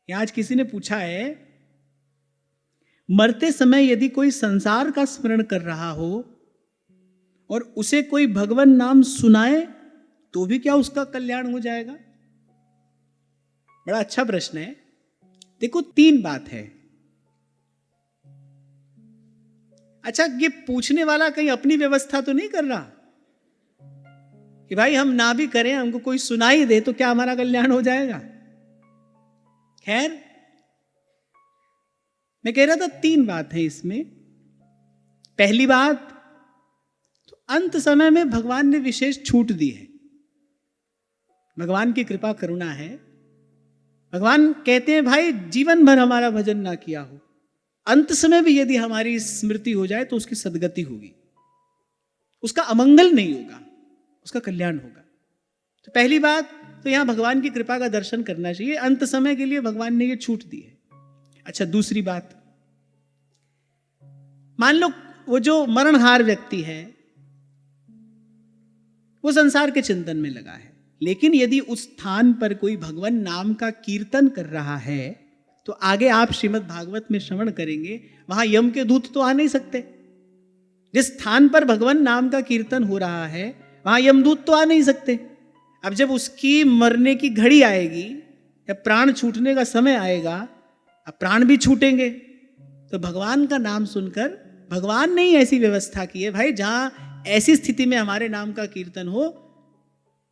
कि आज किसी ने पूछा है, मरते समय यदि कोई संसार का स्मरण कर रहा हो और उसे कोई भगवान नाम सुनाए तो भी क्या उसका कल्याण हो जाएगा? बड़ा अच्छा प्रश्न है। देखो, 3 बात है। अच्छा, ये पूछने वाला कहीं अपनी व्यवस्था तो नहीं कर रहा कि भाई हम ना भी करें, हमको कोई सुनाई दे तो क्या हमारा कल्याण हो जाएगा? खैर, मैं कह रहा था 3 बात है इसमें। पहली बात, तो अंत समय में भगवान ने विशेष छूट दी है। भगवान की कृपा करुणा है। भगवान कहते हैं भाई जीवन भर हमारा भजन ना किया हो, अंत समय भी यदि हमारी स्मृति हो जाए तो उसकी सद्गति होगी, उसका अमंगल नहीं होगा, उसका कल्याण होगा। तो पहली बात तो यहां भगवान की कृपा का दर्शन करना चाहिए। अंत समय के लिए भगवान ने यह छूट दी है। अच्छा, दूसरी बात, मान लो वो जो मरणहार व्यक्ति है वो संसार के चिंतन में लगा है, लेकिन यदि उस स्थान पर कोई भगवान नाम का कीर्तन कर रहा है तो आगे आप श्रीमद् भागवत में श्रवण करेंगे, वहां यम के दूत तो आ नहीं सकते। जिस स्थान पर भगवान नाम का कीर्तन हो रहा है वहां यमदूत तो आ नहीं सकते। अब जब उसकी मरने की घड़ी आएगी या प्राण छूटने का समय आएगा, अब प्राण भी छूटेंगे, तो भगवान का नाम सुनकर, भगवान ने ही ऐसी व्यवस्था की है भाई, जहां ऐसी स्थिति में हमारे नाम का कीर्तन हो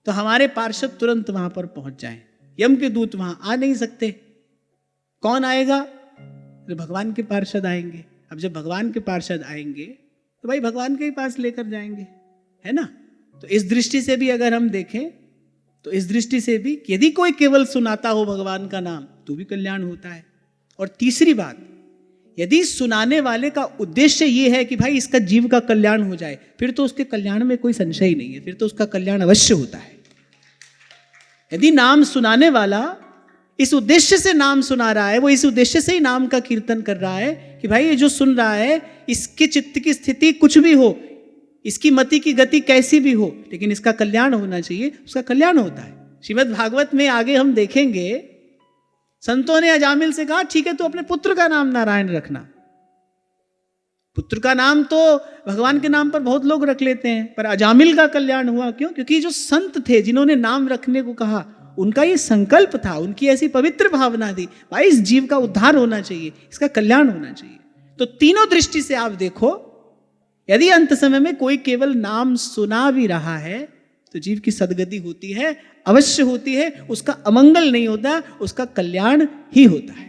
तो हमारे पार्षद तुरंत वहां पर पहुंच जाएं। यम के दूत वहां आ नहीं सकते। कौन आएगा? तो भगवान के पार्षद आएंगे। अब जब भगवान के पार्षद आएंगे तो भाई भगवान के ही पास लेकर जाएंगे, है ना? तो इस दृष्टि से भी अगर हम देखें तो इस दृष्टि से भी यदि कोई केवल सुनाता हो भगवान का नाम तो भी कल्याण होता है। और तीसरी बात, यदि सुनाने वाले का उद्देश्य ये है कि भाई इसका जीव का कल्याण हो जाए, फिर तो उसके कल्याण में कोई संशय नहीं है, फिर तो उसका कल्याण अवश्य होता है। यदि नाम सुनाने वाला इस उद्देश्य से नाम सुना रहा है, वो इस उद्देश्य से ही नाम का कीर्तन कर रहा है कि भाई ये जो सुन रहा है इसके चित्त की स्थिति कुछ भी हो, इसकी मति की गति कैसी भी हो, लेकिन इसका कल्याण होना चाहिए, उसका कल्याण होता है। श्रीमद् भागवत में आगे हम देखेंगे, संतों ने अजामिल से कहा ठीक है तो अपने पुत्र का नाम नारायण रखना। पुत्र का नाम तो भगवान के नाम पर बहुत लोग रख लेते हैं, पर अजामिल का कल्याण हुआ। क्यों? क्योंकि जो संत थे जिन्होंने नाम रखने को कहा, उनका ये संकल्प था, उनकी ऐसी पवित्र भावना थी, भाई इस जीव का उद्धार होना चाहिए, इसका कल्याण होना चाहिए। तो तीनों दृष्टि से आप देखो, यदि अंत समय में कोई केवल नाम सुना भी रहा है तो जीव की सद्गति होती है, अवश्य होती है, उसका अमंगल नहीं होता, उसका कल्याण ही होता है।